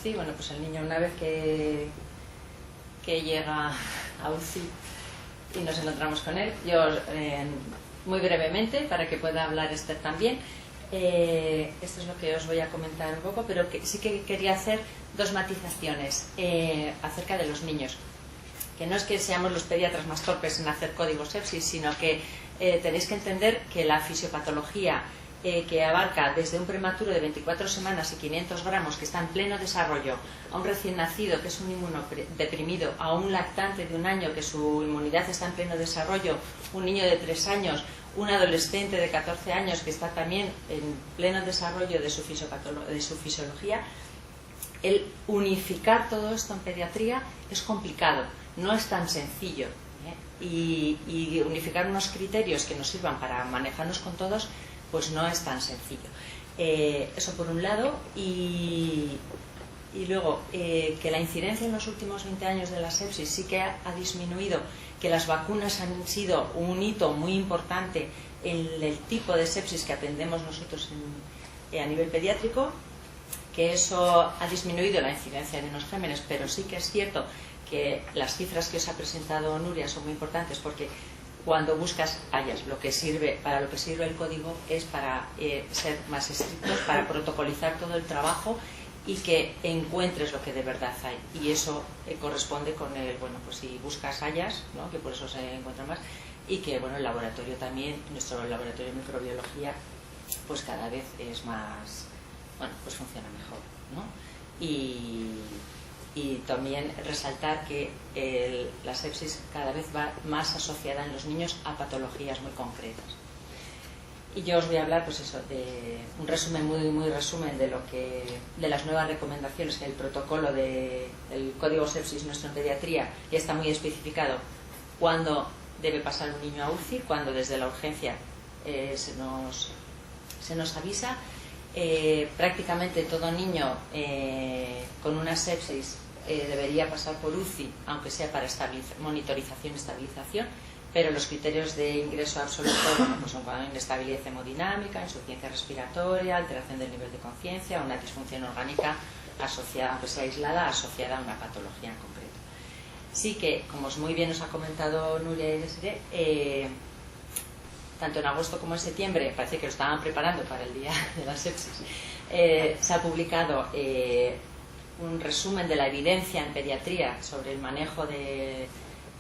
UCI, bueno, pues el niño una vez que llega a UCI y nos encontramos con él, yo muy brevemente, para que pueda hablar Esther también, esto es lo que os voy a comentar un poco, pero que sí que quería hacer dos matizaciones acerca de los niños. Que no es que seamos los pediatras más torpes en hacer códigos sepsis, sino que tenéis que entender que la fisiopatología que abarca desde un prematuro de 24 semanas y 500 gramos que está en pleno desarrollo, a un recién nacido que es un inmunodeprimido, a un lactante de 1 año que su inmunidad está en pleno desarrollo, un niño de 3 años, un adolescente de 14 años que está también en pleno desarrollo de su fisiología, el unificar todo esto en pediatría es complicado, no es tan sencillo, y unificar unos criterios que nos sirvan para manejarnos con todos, pues no es tan sencillo. Eso por un lado, y luego que la incidencia en los últimos 20 años de la sepsis sí que ha disminuido, que las vacunas han sido un hito muy importante en el tipo de sepsis que atendemos nosotros a nivel pediátrico, que eso ha disminuido la incidencia de los gérmenes, pero sí que es cierto que las cifras que os ha presentado Nuria son muy importantes, porque cuando buscas hallas para lo que sirve el código es para ser más estrictos, para protocolizar todo el trabajo y que encuentres lo que de verdad hay, y eso corresponde con el, bueno, pues si buscas hallas, ¿no?, que por eso se encuentran más, y que, bueno, el laboratorio también, nuestro laboratorio de microbiología, pues cada vez es más, bueno, pues funciona mejor, ¿no? Y también resaltar que la sepsis cada vez va más asociada en los niños a patologías muy concretas. Y yo os voy a hablar, pues eso, de un resumen, muy resumen de las nuevas recomendaciones, que el protocolo del código sepsis nuestro en pediatría ya está muy especificado cuándo debe pasar un niño a UCI, cuando desde la urgencia se nos avisa. Prácticamente todo niño con una sepsis debería pasar por UCI, aunque sea para monitorización y estabilización, pero los criterios de ingreso absoluto, bueno, pues son inestabilidad hemodinámica, insuficiencia respiratoria, alteración del nivel de conciencia, una disfunción orgánica asociada, aunque sea aislada, asociada a una patología en concreto. Sí que, como muy bien os ha comentado Nuria y Desiree, tanto en agosto como en septiembre, parece que lo estaban preparando para el día de la sepsis, se ha publicado un resumen de la evidencia en pediatría sobre el manejo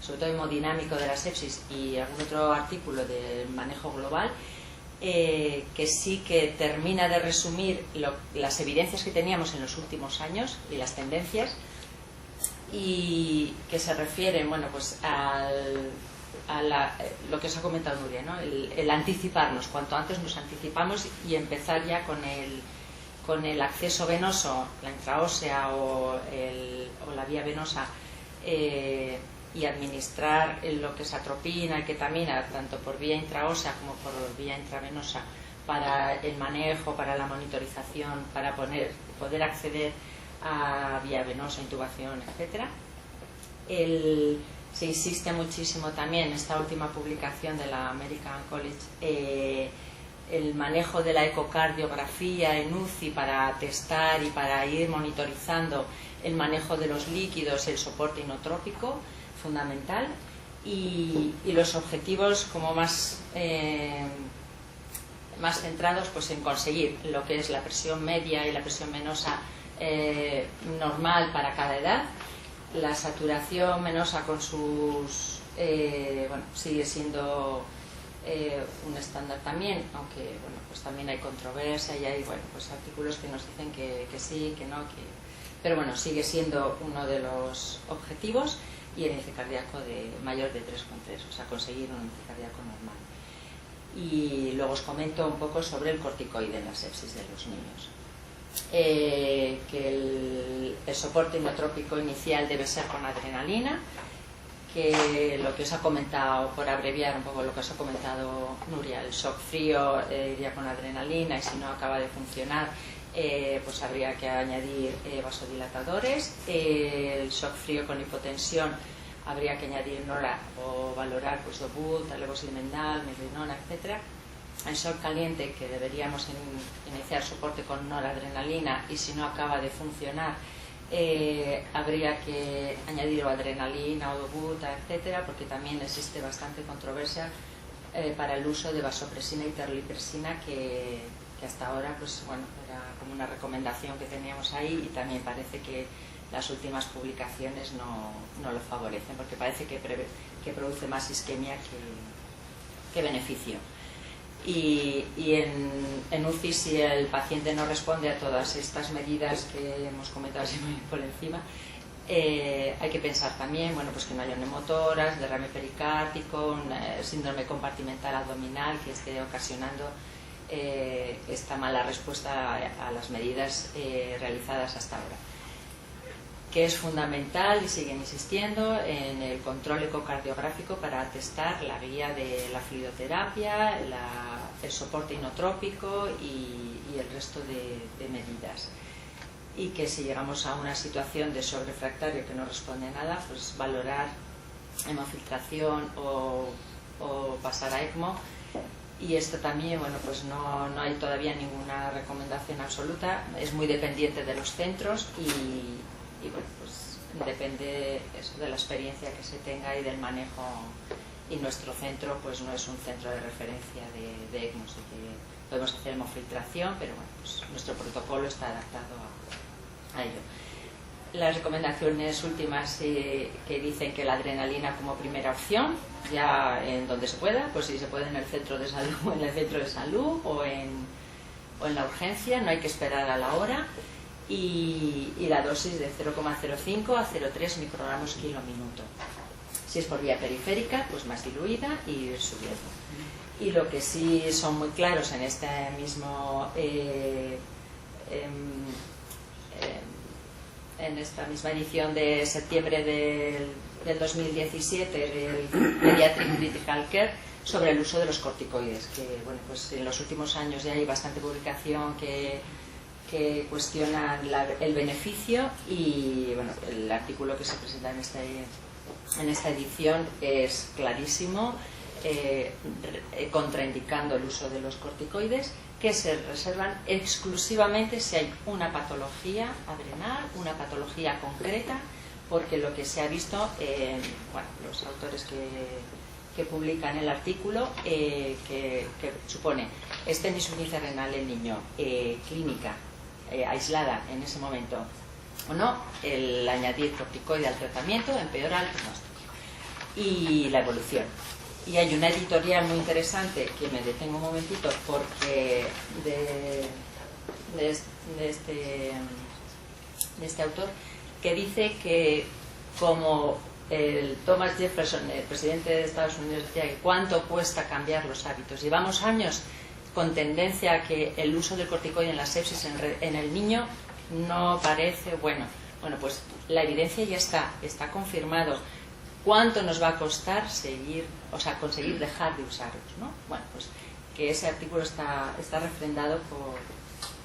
sobre todo hemodinámico de la sepsis, y algún otro artículo del manejo global, que sí que termina de resumir las evidencias que teníamos en los últimos años y las tendencias, y que se refieren, bueno, pues lo que os ha comentado Nuria, ¿no? El anticiparnos, cuanto antes nos anticipamos y empezar ya con el acceso venoso, la intraósea o la vía venosa, y administrar lo que es atropina y ketamina, tanto por vía intraósea como por vía intravenosa, para el manejo, para la monitorización, para poder acceder a vía venosa, intubación, etcétera. Se insiste muchísimo también en esta última publicación de la American College, el manejo de la ecocardiografía en UCI para testar y para ir monitorizando el manejo de los líquidos y el soporte inotrópico, fundamental, y los objetivos como más centrados, pues en conseguir lo que es la presión media y la presión venosa normal para cada edad. La saturación venosa con sus bueno, sigue siendo un estándar también, aunque bueno, pues también hay controversia y hay, bueno, pues artículos que nos dicen que sí, que no, pero bueno, sigue siendo uno de los objetivos, y el índice cardíaco de mayor de 3,3, o sea, conseguir un índice cardíaco normal. Y luego os comento un poco sobre el corticoide en la sepsis de los niños. Que el soporte inotrópico inicial debe ser con adrenalina, que lo que os ha comentado, por abreviar un poco lo que os ha comentado Nuria, el shock frío iría con adrenalina, y si no acaba de funcionar, pues habría que añadir vasodilatadores. El shock frío con hipotensión habría que añadir nora o valorar pues Dobut, levosimental, milrinona, etcétera. En shock caliente, que deberíamos iniciar soporte con noradrenalina, y si no acaba de funcionar, habría que añadir adrenalina o buta, etcétera, porque también existe bastante controversia para el uso de vasopresina y terlipresina, que hasta ahora pues bueno, era como una recomendación que teníamos ahí, y también parece que las últimas publicaciones no lo favorecen, porque parece que produce más isquemia que beneficio. Y en UCI, si el paciente no responde a todas estas medidas que hemos comentado así muy por encima, hay que pensar también, bueno, pues que no haya neumotoras, derrame pericárdico, síndrome compartimental abdominal que esté ocasionando esta mala respuesta a las medidas realizadas hasta ahora. Que es fundamental, y siguen insistiendo, en el control ecocardiográfico para testar la guía de la fluidoterapia, el soporte inotrópico y el resto de medidas. Y que si llegamos a una situación de sobrefractario que no responde a nada, pues valorar hemofiltración o pasar a ECMO. Y esto también, bueno, pues no hay todavía ninguna recomendación absoluta, es muy dependiente de los centros y bueno, pues depende eso, de la experiencia que se tenga y del manejo, y nuestro centro pues no es un centro de referencia de ECMO, así que podemos hacer hemofiltración, pero bueno, pues nuestro protocolo está adaptado a ello. Las recomendaciones últimas que dicen que la adrenalina como primera opción, ya en donde se pueda, pues si se puede en el centro de salud, o en la urgencia, no hay que esperar a la hora. Y la dosis de 0,05 a 0,3 microgramos kilo minuto. Si es por vía periférica, pues más diluida y ir subiendo. Y lo que sí son muy claros en este mismo en esta misma edición de septiembre del 2017 del Pediatric Critical Care, sobre el uso de los corticoides, que bueno, pues en los últimos años ya hay bastante publicación que cuestionan el beneficio, y bueno, el artículo que se presenta en esta edición es clarísimo, contraindicando el uso de los corticoides, que se reservan exclusivamente si hay una patología adrenal, una patología concreta, porque lo que se ha visto, bueno, los autores que publican el artículo, que supone estenosis índice renal en niño, clínica, aislada en ese momento o no, el añadir corticoide al tratamiento empeora el pronóstico y la evolución. Y hay una editorial muy interesante, que me detengo un momentito, porque de este autor, que dice que como el Thomas Jefferson, el presidente de Estados Unidos, decía que cuánto cuesta cambiar los hábitos, llevamos años con tendencia a que el uso del corticoide en la sepsis en el niño no parece bueno. Bueno, pues la evidencia ya está confirmado. ¿Cuánto nos va a costar conseguir dejar de usarlos, ¿no? Bueno, pues que ese artículo está refrendado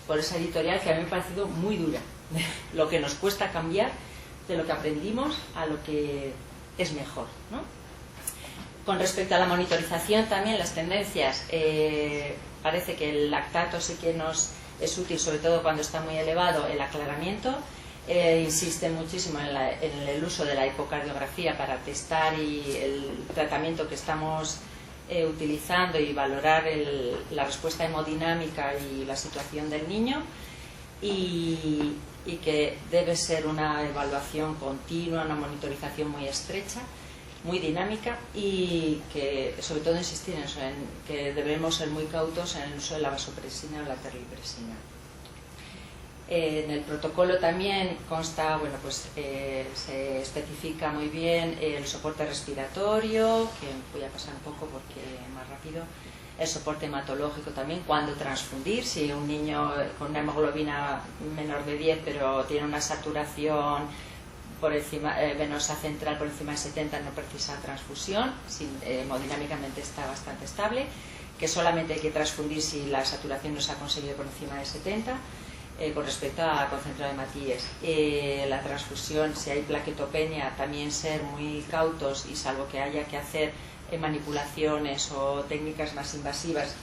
por esa editorial, que a mí me ha parecido muy dura. Lo que nos cuesta cambiar de lo que aprendimos a lo que es mejor, ¿no? Con respecto a la monitorización, también las tendencias, parece que el lactato sí que nos es útil, sobre todo cuando está muy elevado, el aclaramiento. Insiste muchísimo en el uso de la ecocardiografía para testar y el tratamiento que estamos utilizando y valorar la respuesta hemodinámica y la situación del niño, y que debe ser una evaluación continua, una monitorización muy estrecha, muy dinámica, y que sobre todo insistir en eso, en que debemos ser muy cautos en el uso de la vasopresina o la terlipresina. En el protocolo también consta, bueno, pues se especifica muy bien el soporte respiratorio, que voy a pasar un poco porque más rápido, el soporte hematológico también, cuándo transfundir, si un niño con una hemoglobina menor de 10 pero tiene una saturación por encima, venosa central por encima de 70, no precisa transfusión, hemodinámicamente está bastante estable, que solamente hay que transfundir si la saturación no se ha conseguido por encima de 70. Con respecto a concentrado de Matías, la transfusión, si hay plaquetopenia, también ser muy cautos, y salvo que haya que hacer manipulaciones o técnicas más invasivas,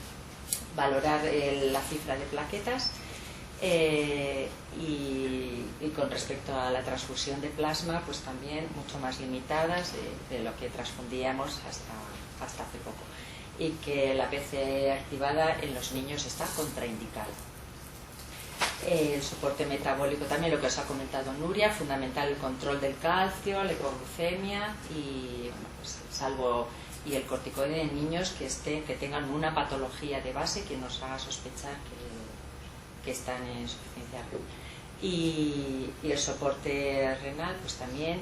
valorar la cifra de plaquetas. y con respecto a la transfusión de plasma, pues también mucho más limitadas de lo que transfundíamos hasta hace poco, y que la PC activada en los niños está contraindicada. El soporte metabólico también, lo que os ha comentado Nuria, fundamental el control del calcio, la hipoglucemia y, bueno, pues, y el corticoide en niños que tengan una patología de base que nos haga sospechar que están en insuficiencia renal. Y el soporte renal, pues también,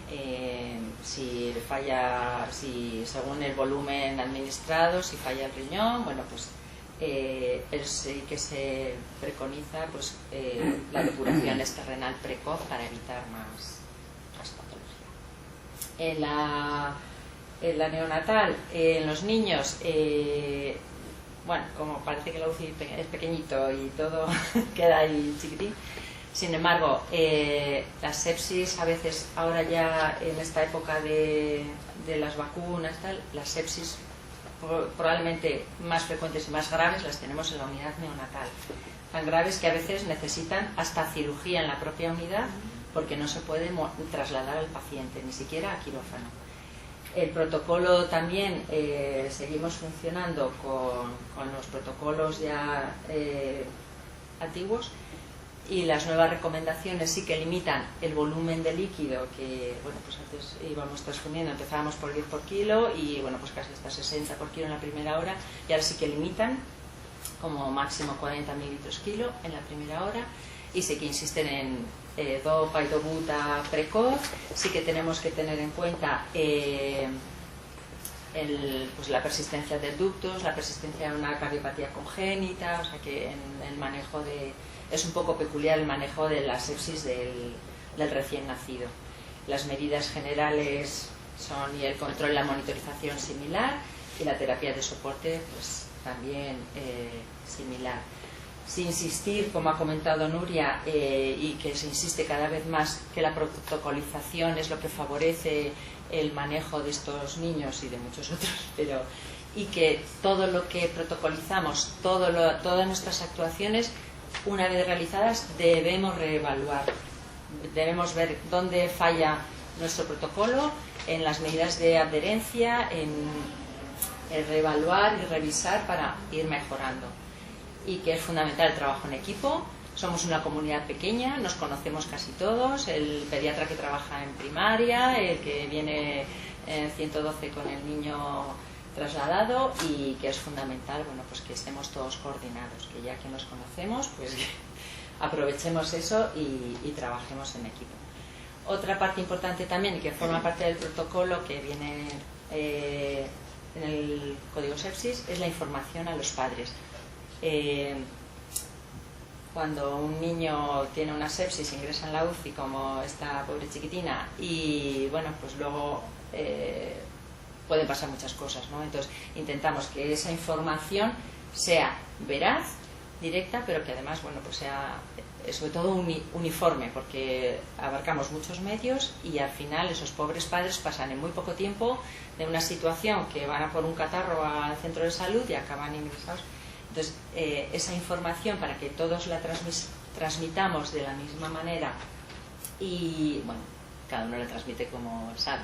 si según el volumen administrado, si falla el riñón, bueno, pues sí que se preconiza pues la depuración renal precoz para evitar más patología. En la neonatal, en los niños, bueno, como parece que la UCI es pequeñito y todo queda ahí chiquitín, sin embargo, la sepsis a veces, ahora ya en esta época de las vacunas, las sepsis probablemente más frecuentes y más graves las tenemos en la unidad neonatal, tan graves que a veces necesitan hasta cirugía en la propia unidad porque no se puede trasladar al paciente, ni siquiera a quirófano. El protocolo también, seguimos funcionando con los protocolos ya antiguos, y las nuevas recomendaciones sí que limitan el volumen de líquido, que bueno, pues antes íbamos transfundiendo, empezábamos por 10 por kilo y bueno, pues casi hasta 60 por kilo en la primera hora, y ahora sí que limitan como máximo 40 mililitros kilo en la primera hora, y sí que insisten en dopa y dobuta precoz. Sí que tenemos que tener en cuenta pues la persistencia de ductos, la persistencia de una cardiopatía congénita, o sea que en el manejo es un poco peculiar el manejo de la sepsis del recién nacido. Las medidas generales son, y el control y la monitorización similar, y la terapia de soporte pues también similar. Sin insistir, como ha comentado Nuria, y que se insiste cada vez más, que la protocolización es lo que favorece el manejo de estos niños y de muchos otros, y que todo lo que protocolizamos, todas nuestras actuaciones, una vez realizadas, debemos reevaluar, debemos ver dónde falla nuestro protocolo, en las medidas de adherencia, en reevaluar y revisar para ir mejorando. Y que es fundamental el trabajo en equipo. Somos una comunidad pequeña, nos conocemos casi todos, el pediatra que trabaja en primaria, el que viene en 112 con el niño trasladado, y que es fundamental, bueno, pues que estemos todos coordinados, que ya que nos conocemos, pues aprovechemos eso y trabajemos en equipo. Otra parte importante también, y que forma parte del protocolo que viene en el código sepsis, es la información a los padres. Cuando un niño tiene una sepsis, ingresa en la UCI como esta pobre chiquitina, y bueno, pues luego pueden pasar muchas cosas, ¿no? Entonces intentamos que esa información sea veraz, directa, pero que además, bueno, pues sea sobre todo uniforme, porque abarcamos muchos medios y al final esos pobres padres pasan en muy poco tiempo de una situación que van a por un catarro al centro de salud y acaban ingresados. Entonces, esa información, para que todos la transmitamos de la misma manera, y bueno, cada uno la transmite como sabe,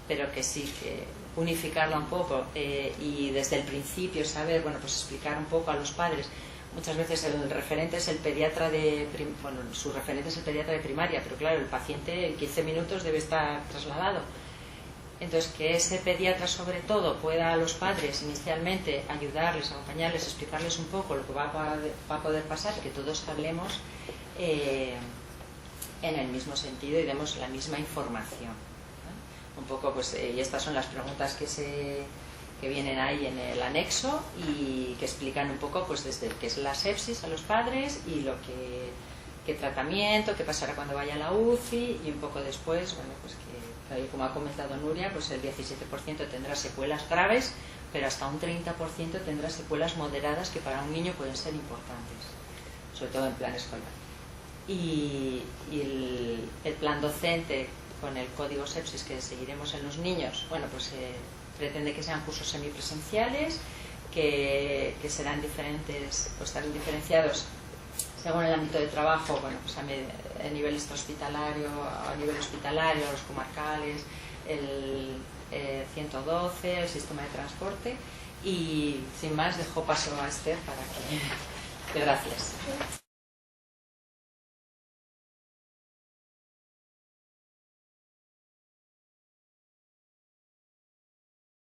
pero que sí, que unificarla un poco, y desde el principio saber, bueno, pues explicar un poco a los padres. Muchas veces el referente es el pediatra su referente es el pediatra de primaria, pero claro, el paciente en 15 minutos debe estar trasladado. Entonces, que ese pediatra sobre todo pueda a los padres inicialmente ayudarles, acompañarles, explicarles un poco lo que va a poder pasar, que todos hablemos en el mismo sentido y demos la misma información, ¿no? Un poco, pues, y estas son las preguntas que vienen ahí en el anexo y que explican un poco, pues, desde qué es la sepsis a los padres y qué tratamiento, qué pasará cuando vaya a la UCI, y un poco después, bueno, pues que, como ha comentado Nuria, pues el 17% tendrá secuelas graves, pero hasta un 30% tendrá secuelas moderadas que para un niño pueden ser importantes, sobre todo en plan escolar. Y el plan docente con el código sepsis que seguiremos en los niños, bueno, pues pretende que sean cursos semipresenciales, que serán diferentes, o estarán diferenciados según el ámbito de trabajo, bueno, pues a nivel extrahospitalario, a nivel hospitalario, los comarcales, el 112, el sistema de transporte. Y sin más dejo paso a Esther para que... Gracias.